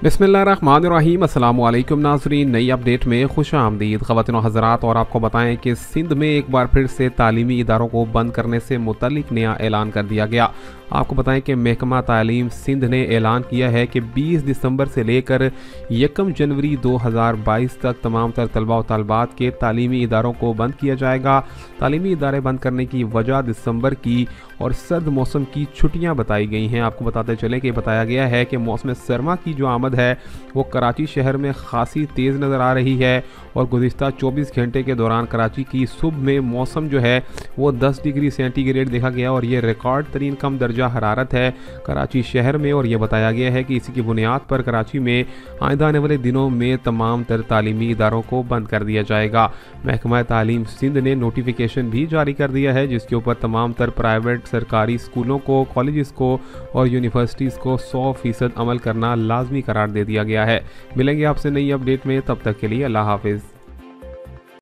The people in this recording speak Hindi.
बिस्मिल्लाहिर्रहमानिर्रहीम। अस्सलाम वालेकुम नाज़रीन, नई अपडेट में खुश आमदीद ख़वातीन और हज़रात। और आपको बताएं कि सिंध में एक बार फिर से तालीमी इदारों को बंद करने से मुतल्लिक नया ऐलान कर दिया गया। आपको बताएं कि महकमा तालीम सिंध ने ऐलान किया है कि 20 दिसंबर से लेकर 1 जनवरी 2022 तक तमाम तर तलबा और तलबात के तालीमी इदारों को बंद किया जाएगा। तालीमी इदारे बंद करने की वजह दिसंबर की और सर्द मौसम की छुट्टियां बताई गई हैं। आपको बताते चलें कि बताया गया है कि मौसम सरमा की जो आमद है वो कराची शहर में खासी तेज़ नज़र आ रही है और गुज़िश्ता 24 घंटे के दौरान कराची की सुबह में मौसम जो है वो 10 डिग्री सेंटीग्रेड देखा गया और ये रिकॉर्ड तरीन कम दर्जा हरारत है कराची शहर में। और ये बताया गया है कि इसी की बुनियाद पर कराची में आइंदा आने वाले दिनों में तमाम तर तालीमी इदारों को बंद कर दिया जाएगा। महकमा तालीम सिंध ने नोटिफिकेशन भी जारी कर दिया है जिसके ऊपर तमाम तर प्राइवेट सरकारी स्कूलों को, कॉलेजेस को और यूनिवर्सिटीज़ को 100% अमल करना लाजमी करार दे दिया गया है। मिलेंगे आपसे नई अपडेट में, तब तक के लिए अल्लाह हाफिज़।